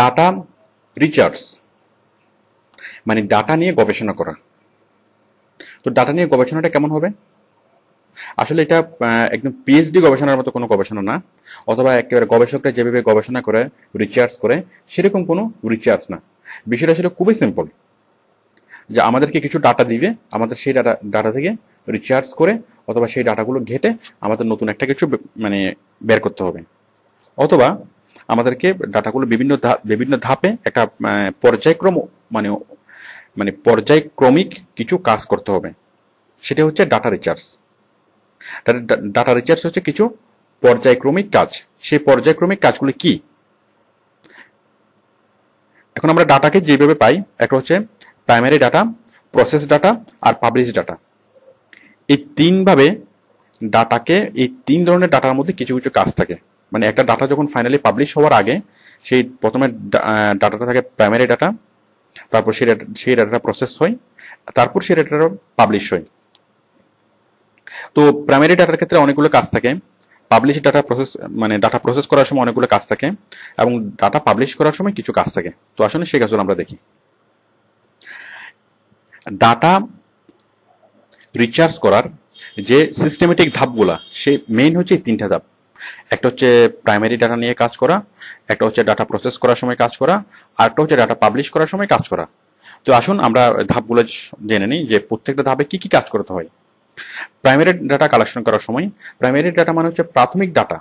Data research মানে data নিয়ে গবেষণা করা। তো ডাটা নিয়ে গবেষণাটা কেমন হবে? আসলে এটা একদম পিএইচডি গবেষণার মতো কোনো গবেষণা না, অথবা একেবারে গবেষকরা যেভাবে গবেষণা করে রিসার্চ করে সেরকম কোনো রিসার্চ না। বিষয়টা আসলে খুবই সিম্পল, যে আমাদেরকে কিছু ডাটা দিবে, আমাদের সেই ডাটা থেকে রিসার্চ করে অথবা সেই ডাটাগুলো ঘেটে আমাদের নতুন একটা কিছু মানে বের করতে হবে, অথবা আমাদেরকে ডাটাগুলো বিভিন্ন ধাপে একটা পর্যায়ক্রম মানে মানে পর্যায়ক্রমিক কিছু কাজ করতে হবে। সেটা হচ্ছে ডাটা রিসার্চ। ডাটা রিসার্চ হচ্ছে কিছু পর্যায়ক্রমিক কাজ। সেই পর্যায়ক্রমিক কাজগুলো কি? এখন আমরা ডাটাকে যেভাবে পাই, একটা হচ্ছে প্রাইমারি ডাটা, প্রসেস ডাটা আর পাবলিশ ডাটা। এই তিনভাবে ডাটাকে, এই তিন ধরনের ডাটার মধ্যে কিছু কিছু কাজ থাকে। মানে একটা ডাটা যখন ফাইনালি পাবলিশ হওয়ার আগে সেই প্রথমে ডাটাটা থাকে প্রাইমারি ডাটা, তারপর সেই ডাটাটা প্রসেস হয়, তারপর সেই ডাটাটা পাবলিশ হয়। তো প্রাইমারি ডাটার ক্ষেত্রে অনেকগুলো কাজ থাকে, পাবলিশ ডাটা প্রসেস মানে ডাটা প্রসেস করার সময় অনেকগুলো কাজ থাকে, এবং ডাটা পাবলিশ করার সময় কিছু কাজ থাকে। তো আসলে সেই কাজগুলো আমরা দেখি। ডাটা রিসার্চ করার যে সিস্টেমেটিক ধাপগুলা, সে মেইন হচ্ছে এই তিনটা ধাপ। একটা হচ্ছে প্রাইমারি ডাটা নিয়ে কাজ করা, একটা হচ্ছে ডাটা প্রসেস করার সময় কাজ করা, আর একটা হচ্ছে ডাটা পাবলিশ করার সময় কাজ করা। তো আসুন আমরা ধাপগুলো জেনে নিই যে প্রত্যেকটা ধাপে কি কি কাজ করতে হয়। প্রাইমারি ডাটা কালেকশন করার সময়, প্রাইমারি ডাটা মানে হচ্ছে প্রাথমিক ডাটা।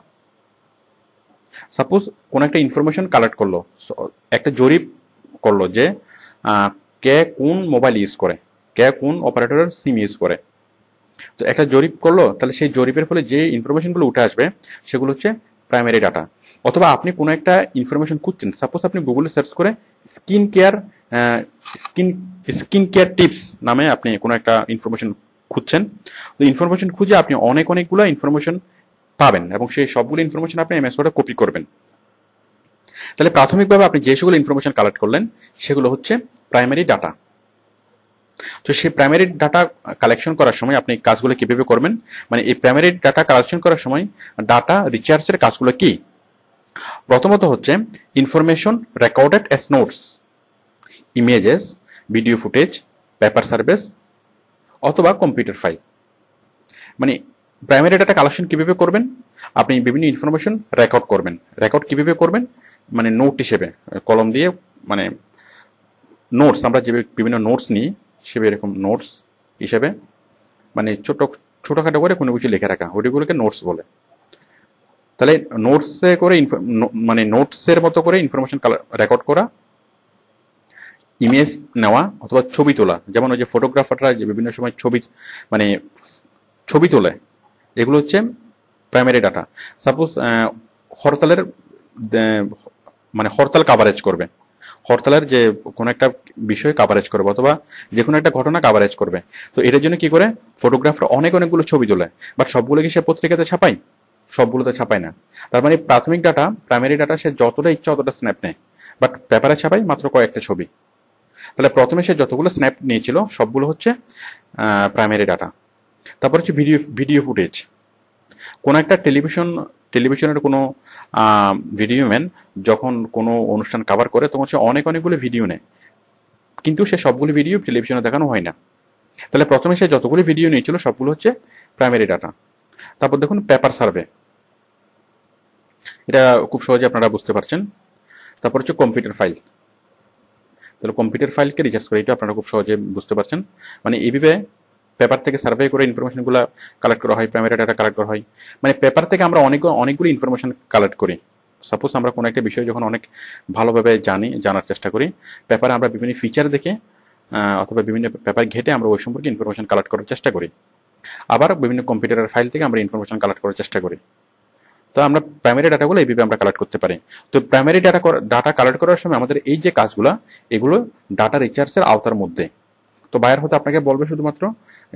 সাপোজ কোন একটা ইনফরমেশন কালেক্ট করলো, একটা জরিপ করলো যে কে কোন মোবাইল ইউজ করে, কে কোন অপারেটরের সিম ইউজ করে। তো একটা জরিপ করলো, তাহলে সেই জরিপের ফলে যে ইনফরমেশনগুলো উঠে আসবে সেগুলো হচ্ছে প্রাইমারি ডাটা। অথবা আপনি কোনো একটা ইনফরমেশন খুঁজছেন, সাপোজ আপনি গুগলে সার্চ করে skin care skin care tips নামে আপনি কোনো একটা ইনফরমেশন খুঁজছেন। তো ইনফরমেশন খুঁজে আপনি অনেকগুলো ইনফরমেশন পাবেন, এবং সেই সবগুলো ইনফরমেশন আপনি এমএস ওয়ার্ডে কপি করবেন। তাহলে প্রাথমিকভাবে আপনি যে সকল ইনফরমেশন কালেক্ট করলেন সেগুলো হচ্ছে প্রাইমারি ডাটা। তো সেই প্রাইমারি ডাটা কালেকশন করার সময় আপনি কাজগুলো কিভাবে করবেন, মানে এই প্রাইমারি ডাটা কালেকশন করার সময় ডাটা রিসার্চের কাজগুলো কি? প্রথমত হচ্ছে information recorded as notes, images, video footage, paper service অথবা কম্পিউটার ফাইল। মানে প্রাইমারি ডাটা কালেকশন কিভাবে করবেন? আপনি বিভিন্ন ইনফরমেশন রেকর্ড করবেন। রেকর্ড কিভাবে করবেন? মানে নোট হিসেবে কলম দিয়ে, মানে নোটস, আমরা যে বিভিন্ন নোটস নিই সেভাবে এরকম নোটস হিসেবে, মানে ছোটখাটো করে কোনো কিছু লিখে রাখা, ওইগুলোকে নোটস বলে। তাহলে নোটসে করে মানে নোটসের মতো করে ইনফরমেশন রেকর্ড করা, ইমেজ নেওয়া অথবা ছবি তোলা, যেমন ওই যে ফটোগ্রাফাররা যে বিভিন্ন সময় ছবি তোলে, এগুলো হচ্ছে প্রাইমারি ডাটা। সাপোজ হরতালের মানে হরতাল কাভারেজ করবে, হরতালের যে কোনো একটা বিষয় কাভারেজ করবে অথবা যে কোনো একটা ঘটনা কাভারেজ করবে। তো এটার জন্য কি করে, ফটোগ্রাফার অনেকগুলো ছবি তোলে, বাট সবগুলো কি সে পত্রিকাতে ছাপায়? সবগুলোতে ছাপায় না। তার মানে প্রাথমিক ডাটা, প্রাইমারি ডাটা সে যতটা ইচ্ছা অতটা স্ন্যাপ নেয়, বাট পেপারে ছাপায় মাত্র কয়েকটা ছবি। তাহলে প্রথমে সে যতগুলো স্ন্যাপ নিয়েছিল সবগুলো হচ্ছে প্রাইমারি ডাটা। তারপর হচ্ছে ভিডিও ফুটেজ। কোন একটা টেলিভিশনের কোনো ভিডিও ম্যান যখন কোনো অনুষ্ঠান কভার করে তখন সে অনেকগুলো ভিডিও নেয়, কিন্তু সে সবগুলো ভিডিও টেলিভিশনে দেখানো হয় না। তাহলে প্রথমে সে যতগুলো ভিডিও নিয়েছিল সবগুলো হচ্ছে প্রাইমারি ডাটা। তারপর দেখুন পেপার সার্ভে, এটা খুব সহজে আপনারা বুঝতে পারছেন। তারপর হচ্ছে কম্পিউটার ফাইল। তাহলে কম্পিউটার ফাইলকে রিসার্চ করে, এটা আপনারা খুব সহজে বুঝতে পারছেন। মানে এইভাবে পেপার থেকে সার্ভে করে ইনফরমেশনগুলো কালেক্ট করা হয়, প্রাইমারি ডাটা কালেক্ট করা হয়। মানে পেপার থেকে আমরা অনেকগুলো ইনফরমেশন কালেক্ট করি। সাপোজ আমরা কোনো একটা বিষয় যখন অনেক ভালোভাবে জানার চেষ্টা করি, পেপারে আমরা বিভিন্ন ফিচার দেখে অথবা বিভিন্ন পেপার ঘেটে আমরা ওই সম্পর্কে ইনফরমেশন কালেক্ট করার চেষ্টা করি। আবার বিভিন্ন কম্পিউটারের ফাইল থেকে আমরা ইনফরমেশন কালেক্ট করার চেষ্টা করি। তো আমরা প্রাইমারি ডাটাগুলো এইভাবে আমরা কালেক্ট করতে পারি। তো প্রাইমারি ডাটা কালেক্ট করার সময় আমাদের এই যে কাজগুলো, এগুলো ডাটা রিসার্চের আওতার মধ্যে। তো বায়ার হতে আপনাকে বলবে শুধুমাত্র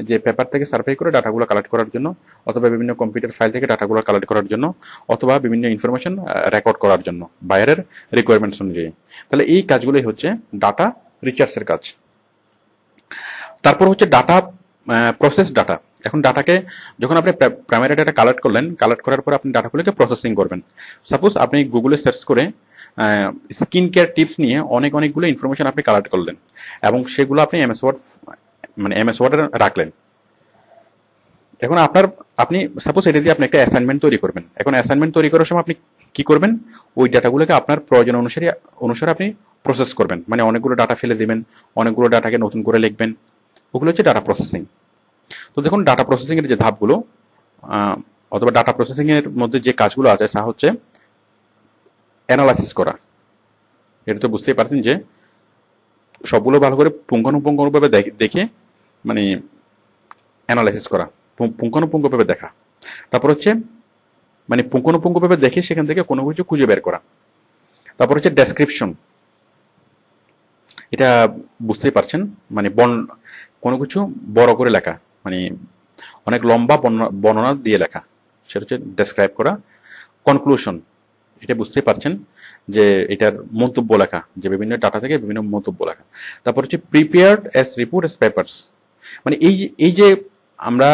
যে পেপার থেকে সার্ভে করে ডাটাগুলো কালেক্ট করার জন্য, অথবা বিভিন্ন কম্পিউটার ফাইল থেকে ডাটাগুলো কালেক্ট করার জন্য, অথবা বিভিন্ন ইনফরমেশন রেকর্ড করার জন্য বায়ারের রিকোয়ারমেন্টস অনুযায়ী। তাহলে এই কাজগুলোই হচ্ছে ডাটা রিসার্চের কাজ। তারপর হচ্ছে ডাটা প্রসেস ডাটা। এখন ডাটাকে যখন আপনি প্রাইমারি ডাটা কালেক্ট করলেন, কালেক্ট করার পর আপনি ডাটাগুলোকে প্রসেসিং করবেন। সাপোজ আপনি গুগলে সার্চ করে স্কিন কেয়ার টিপস নিয়ে অনেকগুলো ইনফরমেশন আপনি কালেক্ট করলেন এবং সেগুলো আপনি এমএস ওয়ার্ডে রাখলেন। এখন আপনি সাপোজ এটা দিয়ে আপনি একটা অ্যাসাইনমেন্ট তৈরি করবেন। এখন অ্যাসাইনমেন্ট তৈরি করার সময় আপনি কি করবেন, ওই ডাটাগুলোকে আপনার প্রয়োজন অনুসারে আপনি প্রসেস করবেন, মানে অনেকগুলো ডাটা ফেলে দিবেন, অনেকগুলো ডাটাকে নতুন করে লিখবেন, ওগুলো হচ্ছে ডাটা প্রসেসিং। তো দেখুন ডাটা প্রসেসিং এর যে ধাপগুলো অথবা ডাটা প্রসেসিং এর মধ্যে যে কাজগুলো আছে তা হচ্ছে অ্যানালাইসিস করা। এটা তো বুঝতেই পারছেন যে সবগুলো ভালো করে পুঙ্খানুপুঙ্খভাবে দেখে মানে অ্যানালাইসিস করা, পুঙ্খানুপুঙ্খভাবে দেখা। তারপর হচ্ছে মানে পুঙ্খানুপুঙ্খভাবে দেখে সেখান থেকে কোনো কিছু খুঁজে বের করা। তারপর হচ্ছে ডেসক্রিপশন, এটা বুঝতেই পারছেন, মানে কোনো কিছু বড় করে লেখা, মানে অনেক লম্বা বর্ণনা দিয়ে লেখা, সেটা হচ্ছে ডেসক্রাইব করা। কনক্লুশন, এটা বুঝতেই পারছেন যে এটার মন্তব্য লেখা, যে বিভিন্ন ডাটা থেকে বিভিন্ন মন্তব্য লেখা। তারপর হচ্ছে prepared as report as papers, মানে এই যে আমরা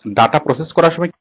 ডাটা প্রসেস করার সময়